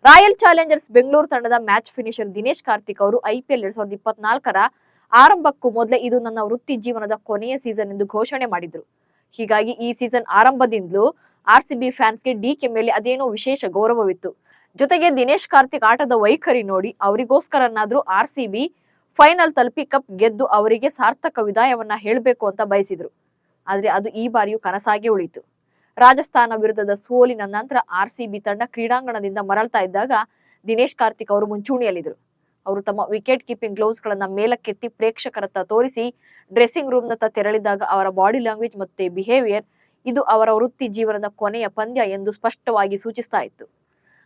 Royal Challengers Bengaluru ತಂಡದ match finisher Dinesh Karthik ಅವರು IPL 2024ರ ಆರಂಭಕ್ಕೂ ಮೊದಲೇ ಇದು ನನ್ನ ವೃತ್ತಿ ಜೀವನದ ಕೊನೆಯ ಸೀಸನ್ ಎಂದು ಘೋಷಣೆ ಮಾಡಿದ್ರು. ಹೀಗಾಗಿ ಈ ಸೀಸನ್ ಆರಂಭದಿಂದಲೂ RCB ಫ್ಯಾನ್ಸ್ಗೆ DK ಮೇಲೆ ಅದೇನೋ ವಿಶೇಷ ಗೌರವವಿತ್ತು. ಜೊತೆಗೆ ದಿನೇಶ್ ಕಾರ್ತಿಕ್ ಆಟದ ವೈಖರಿ ನೋಡಿ ಅವರಿಗೋಸ್ಕರನಾದ್ರೂ RCB ಫೈನಲ್ ತಲುಪಿ ಕಪ್ ಗೆದ್ದು ಅವರಿಗೆ ಸಾರ್ಥಕ ವಿದಾಯವನ್ನ ಹೇಳಬೇಕು ಅಂತ ಬಯಸಿದ್ರು. ಆದ್ರೆ ಅದು ಈ ಬಾರಿಯೂ ಕನಸಾಗಿ ಉಳಿತು. ರಾಜಸ್ಥಾನ ವಿರುದ್ಧದ ಸೋಲಿನ ನಂತರ RCB ತಂಡ ಕ್ರೀಡಾಂಗಣದಿಂದ ಮರಳ್ತಾ ಇದ್ದಾಗ ದಿನೇಶ್ ಕಾರ್ತಿಕ್ ಅವರು ಮುಂಚೂಣಿಯಲ್ಲಿದ್ರು. ಅವರು ತಮ್ಮ ವಿಕೆಟ್ ಕೀಪಿಂಗ್ ಗ್ಲೌಸ್ ಗಳನ್ನ ಮೇಲಕ್ಕೆತ್ತಿ ಪ್ರೇಕ್ಷಕರತ್ತ ತೋರಿಸಿ ಡ್ರೆಸ್ಸಿಂಗ್ ರೂಮ್ ನತ್ತ ತೆರಳಿದಾಗ ಅವರ ಬಾಡಿ ಲ್ಯಾಂಗ್ವೇಜ್ ಮತ್ತೆ ಬಿಹೇವಿಯರ್ ಇದು ಅವರ ವೃತ್ತಿ ಜೀವನದ ಕೊನೆಯ ಪಂದ್ಯ ಎಂದು ಸ್ಪಷ್ಟವಾಗಿ ಸೂಚಿಸ್ತಾ ಇತ್ತು.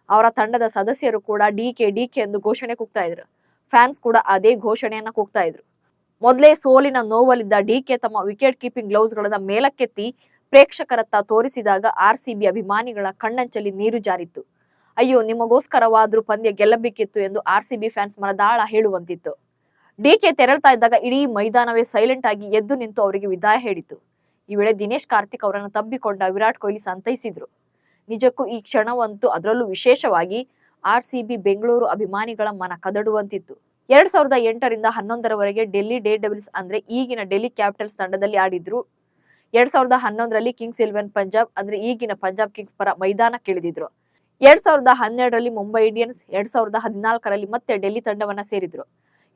ಅವರ ತಂಡದ ಸದಸ್ಯರು ಕೂಡ DK ಎಂದು ಘೋಷಣೆ ಕೂಗ್ತಾ ಇದ್ರು. ಫ್ಯಾನ್ಸ್ ಕೂಡ ಅದೇ ಘೋಷಣೆಯನ್ನ ಕೂಗ್ತಾ ಇದ್ರು. ಮೊದಲೇ ಸೋಲಿನ ನೋವಲ್ಲಿದ್ದ DK ತಮ್ಮ ವಿಕೆಟ್ ಕೀಪಿಂಗ್ ಗ್ಲೌಸ್ ಗಳನ್ನ ಮೇಲಕ್ಕೆತ್ತಿ ಪ್ರೇಕ್ಷಕರತ್ತ ತೋರಿಸಿದಾಗ RCB ಅಭಿಮಾನಿಗಳ ಕಣ್ಣಂಚಲ್ಲಿ ನೀರು ಜಾರಿತ್ತು. ಅಯ್ಯೋ, ನಿಮಗೋಸ್ಕರವಾದ್ರೂ ಪಂದ್ಯ ಗೆಲ್ಲಬೇಕಿತ್ತು ಎಂದು RCB ಫ್ಯಾನ್ಸ್ ಮನದಾಳ ಹೇಳುವಂತಿತ್ತು. DK ತೆರಳ್ತಾ ಇದ್ದಾಗ ಇಡೀ ಮೈದಾನವೇ ಸೈಲೆಂಟ್ ಆಗಿ ಎದ್ದು ನಿಂತು ಅವರಿಗೆ ವಿದಾಯ ಹೇಳಿತು. ಈ ವೇಳೆ ದಿನೇಶ್ ಕಾರ್ತಿಕ್ ಅವರನ್ನು ತಬ್ಬಿಕೊಂಡ ವಿರಾಟ್ ಕೊಹ್ಲಿ ಸಂತೈಸಿದ್ರು. ನಿಜಕ್ಕೂ ಈ ಕ್ಷಣವಂತೂ ಅದರಲ್ಲೂ ವಿಶೇಷವಾಗಿ RCB ಬೆಂಗಳೂರು ಅಭಿಮಾನಿಗಳ ಮನ ಕದಡುವಂತಿತ್ತು. 2008ರಿಂದ 2011ರವರೆಗೆ ಡೆಲ್ಲಿ ಡೇ ಡೆವಿಲ್ಸ್ ಅಂದ್ರೆ ಈಗಿನ ಡೆಲ್ಲಿ ಕ್ಯಾಪಿಟಲ್ಸ್ ತಂಡದಲ್ಲಿ ಆಡಿದ್ರು. 2011ರಲ್ಲಿ ಕಿಂಗ್ಸ್ 11 ಪಂಜಾಬ್ ಅಂದ್ರೆ ಈಗಿನ ಪಂಜಾಬ್ ಕಿಂಗ್ಸ್ ಪರ ಮೈದಾನಕ್ಕಿಳಿದಿದ್ರು. 2012ರಲ್ಲಿ ಮುಂಬೈ ಇಂಡಿಯನ್ಸ್, 2014ರಲ್ಲಿ ಮತ್ತೆ ಡೆಲ್ಲಿ ತಂಡವನ್ನ ಸೇರಿದ್ರು.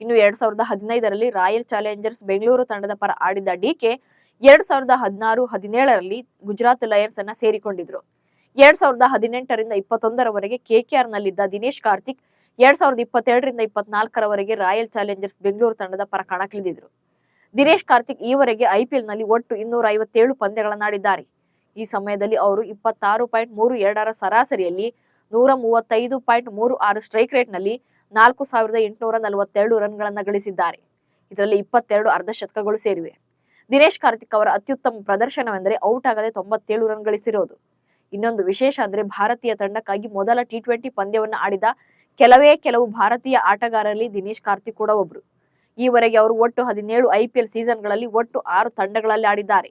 ಇನ್ನು 2015ರಲ್ಲಿ ರಾಯಲ್ ಚಾಲೆಂಜರ್ಸ್ ಬೆಂಗಳೂರು ತಂಡದ ಪರ ಆಡಿದ DK 2016-17ರಲ್ಲಿ ಗುಜರಾತ್ ಲಯನ್ಸ್ ಅನ್ನ ಸೇರಿಕೊಂಡಿದ್ರು. 2018ರಿಂದ 21ರವರೆಗೆ KKR ನಲ್ಲಿದ್ದ ದಿನೇಶ್ ಕಾರ್ತಿಕ್ 2022ರಿಂದ 24ರವರೆಗೆ ರಾಯಲ್ ಚಾಲೆಂಜರ್ಸ್ ಬೆಂಗಳೂರು ತಂಡದ ಪರ ಕಣಕ್ಕಿಳಿದಿದ್ರು. ದಿನೇಶ್ ಕಾರ್ತಿಕ್ ಈವರೆಗೆ IPL ನಲ್ಲಿ ಒಟ್ಟು 257 ಪಂದ್ಯಗಳನ್ನಾಡಿದ್ದಾರೆ. ಈ ಸಮಯದಲ್ಲಿ ಅವರು 26.32ರ ಸರಾಸರಿಯಲ್ಲಿ 135.36 ಸ್ಟ್ರೈಕ್ ರೇಟ್ ನಲ್ಲಿ 4842 ರನ್ಗಳನ್ನ ಗಳಿಸಿದ್ದಾರೆ. ಇದರಲ್ಲಿ 22 ಅರ್ಧಶತಕಗಳು ಸೇರಿವೆ. ದಿನೇಶ್ ಕಾರ್ತಿಕ್ ಅವರ ಅತ್ಯುತ್ತಮ ಪ್ರದರ್ಶನವೆಂದರೆ ಔಟ್ ಆಗದೆ 97 ರನ್ ಗಳಿಸಿರೋದು. ಇನ್ನೊಂದು ವಿಶೇಷ ಅಂದ್ರೆ ಭಾರತೀಯ ತಂಡಕ್ಕಾಗಿ ಮೊದಲ T20 ಪಂದ್ಯವನ್ನು ಆಡಿದ ಕೆಲವು ಭಾರತೀಯ ಆಟಗಾರರಲ್ಲಿ ದಿನೇಶ್ ಕಾರ್ತಿಕ್ ಕೂಡ ಒಬ್ರು. ಈವರೆಗೆ ಅವರು ಒಟ್ಟು 17 IPL ಸೀಸನ್ಗಳಲ್ಲಿ ಒಟ್ಟು 6 ತಂಡಗಳಲ್ಲಿ ಆಡಿದ್ದಾರೆ.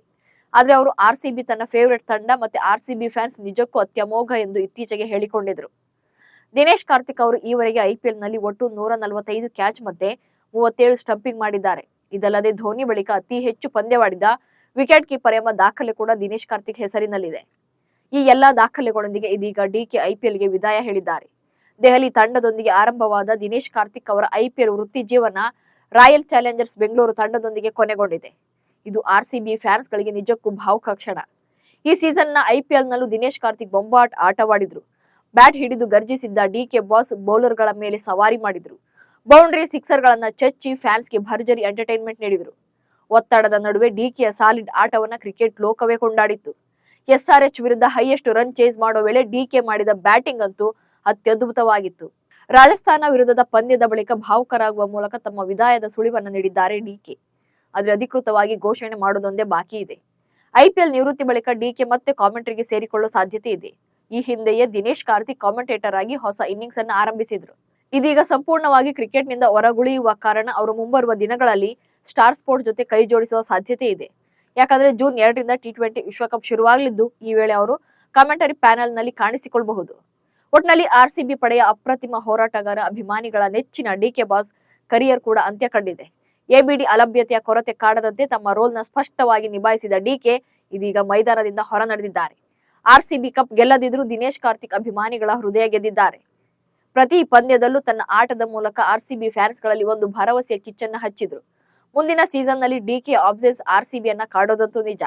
ಆದ್ರೆ ಅವರು RCB ತನ್ನ ಫೇವರೇಟ್ ತಂಡ ಮತ್ತೆ RCB ಫ್ಯಾನ್ಸ್ ನಿಜಕ್ಕೂ ಅತ್ಯಮೋಘ ಎಂದು ಇತ್ತೀಚೆಗೆ ಹೇಳಿಕೊಂಡಿದ್ರು. ದಿನೇಶ್ ಕಾರ್ತಿಕ್ ಅವರು ಈವರೆಗೆ IPL ನಲ್ಲಿ ಒಟ್ಟು 145 ಕ್ಯಾಚ್ ಮತ್ತೆ 37 ಸ್ಟಂಪಿಂಗ್ ಮಾಡಿದ್ದಾರೆ. ಇದಲ್ಲದೆ ಧೋನಿ ಬಳಿಕ ಅತಿ ಹೆಚ್ಚು ಪಂದ್ಯವಾಡಿದ ವಿಕೆಟ್ ಕೀಪರ್ ಎಂಬ ದಾಖಲೆ ಕೂಡ ದಿನೇಶ್ ಕಾರ್ತಿಕ್ ಹೆಸರಿನಲ್ಲಿದೆ. ಈ ಎಲ್ಲಾ ದಾಖಲೆಗಳೊಂದಿಗೆ ಇದೀಗ DK IPLಗೆ ವಿದಾಯ ಹೇಳಿದ್ದಾರೆ. ದೆಹಲಿ ತಂಡದೊಂದಿಗೆ ಆರಂಭವಾದ ದಿನೇಶ್ ಕಾರ್ತಿಕ್ ಅವರ IPL ವೃತ್ತಿ ಜೀವನ ರಾಯಲ್ ಚಾಲೆಂಜರ್ಸ್ ಬೆಂಗಳೂರು ತಂಡದೊಂದಿಗೆ ಕೊನೆಗೊಂಡಿದೆ. ಇದು RCB ಫ್ಯಾನ್ಸ್ ಗಳಿಗೆ ನಿಜಕ್ಕೂ ಭಾವುಕ ಕ್ಷಣ. ಈ ಸೀಸನ್ನ IPL ನಲ್ಲೂ ದಿನೇಶ್ ಕಾರ್ತಿಕ್ ಬೊಂಬಾಟ್ ಆಟವಾಡಿದ್ರು. ಬ್ಯಾಟ್ ಹಿಡಿದು ಗರ್ಜಿಸಿದ್ದ DK ಬಾಸ್ ಬೌಲರ್ ಗಳ ಮೇಲೆ ಸವಾರಿ ಮಾಡಿದ್ರು. ಬೌಂಡ್ರಿ ಸಿಕ್ಸರ್ ಗಳನ್ನ ಚಚ್ಚಿ ಫ್ಯಾನ್ಸ್ಗೆ ಭರ್ಜರಿ ಎಂಟರ್ಟೈನ್ಮೆಂಟ್ ನೀಡಿದ್ರು. ಒತ್ತಡದ ನಡುವೆ DKಯ ಸಾಲಿಡ್ ಆಟವನ್ನ ಕ್ರಿಕೆಟ್ ಲೋಕವೇ ಕೊಂಡಾಡಿತ್ತು. SRH ವಿರುದ್ಧ ಹೈಯೆಸ್ಟ್ ರನ್ ಚೇಸ್ ಮಾಡೋ ವೇಳೆ DK ಮಾಡಿದ ಬ್ಯಾಟಿಂಗ್ ಅಂತೂ ಅತ್ಯದ್ಭುತವಾಗಿತ್ತು. ರಾಜಸ್ಥಾನ ವಿರುದ್ಧದ ಪಂದ್ಯದ ಬಳಿಕ ಭಾವುಕರಾಗುವ ಮೂಲಕ ತಮ್ಮ ವಿದಾಯದ ಸುಳಿವನ್ನ ನೀಡಿದ್ದಾರೆ DK. ಆದ್ರೆ ಅಧಿಕೃತವಾಗಿ ಘೋಷಣೆ ಮಾಡೋದೊಂದೇ ಬಾಕಿ ಇದೆ. IPL ನಿವೃತ್ತಿ ಬಳಿಕ DK ಮತ್ತೆ ಕಾಮೆಂಟ್ರಿಗೆ ಸೇರಿಕೊಳ್ಳುವ ಸಾಧ್ಯತೆ ಇದೆ. ಈ ಹಿಂದೆಯೇ ದಿನೇಶ್ ಕಾರ್ತಿಕ್ ಕಾಮೆಂಟೇಟರ್ ಆಗಿ ಹೊಸ ಇನ್ನಿಂಗ್ಸ್ ಅನ್ನು ಆರಂಭಿಸಿದ್ರು. ಇದೀಗ ಸಂಪೂರ್ಣವಾಗಿ ಕ್ರಿಕೆಟ್ ನಿಂದ ಹೊರಗುಳಿಯುವ ಕಾರಣ ಅವರು ಮುಂಬರುವ ದಿನಗಳಲ್ಲಿ ಸ್ಟಾರ್ ಸ್ಪೋರ್ಟ್ಸ್ ಜೊತೆ ಕೈ ಜೋಡಿಸುವ ಸಾಧ್ಯತೆ ಇದೆ. ಯಾಕಂದ್ರೆ ಜೂನ್ 2ರಿಂದ T20 ವಿಶ್ವಕಪ್ ಶುರುವಾಗಲಿದ್ದು ಈ ವೇಳೆ ಅವರು ಕಾಮೆಂಟರಿ ಪ್ಯಾನೆಲ್ ನಲ್ಲಿ ಕಾಣಿಸಿಕೊಳ್ಳಬಹುದು. ಒಟ್ನಲ್ಲಿ RCB ಪಡೆಯ ಅಪ್ರತಿಮ ಹೋರಾಟಗಾರ ಅಭಿಮಾನಿಗಳ ನೆಚ್ಚಿನ DK ಬಾಸ್ ಕರಿಯರ್ ಕೂಡ ಅಂತ್ಯ ಕಂಡಿದೆ. ABD ಅಲಭ್ಯತೆಯ ಕೊರತೆ ಕಾಡದಂತೆ ತಮ್ಮ ರೋಲ್ ನ ಸ್ಪಷ್ಟವಾಗಿ ನಿಭಾಯಿಸಿದ DK ಇದೀಗ ಮೈದಾನದಿಂದ ಹೊರ ನಡೆದಿದ್ದಾರೆ. RCB ಕಪ್ ಗೆಲ್ಲದಿದ್ರೂ ದಿನೇಶ್ ಕಾರ್ತಿಕ್ ಅಭಿಮಾನಿಗಳ ಹೃದಯ ಗೆದ್ದಿದ್ದಾರೆ. ಪ್ರತಿ ಪಂದ್ಯದಲ್ಲೂ ತನ್ನ ಆಟದ ಮೂಲಕ RCB ಫ್ಯಾನ್ಸ್ ಗಳಲ್ಲಿ ಒಂದು ಭರವಸೆಯ ಕಿಚ್ಚನ್ನ ಹಚ್ಚಿದ್ರು. ಮುಂದಿನ ಸೀಸನ್ ನಲ್ಲಿ DK ಆಬ್ಸೆನ್ಸ್ RCB ಯನ್ನ ಕಾಡೋದಂತೂ ನಿಜ.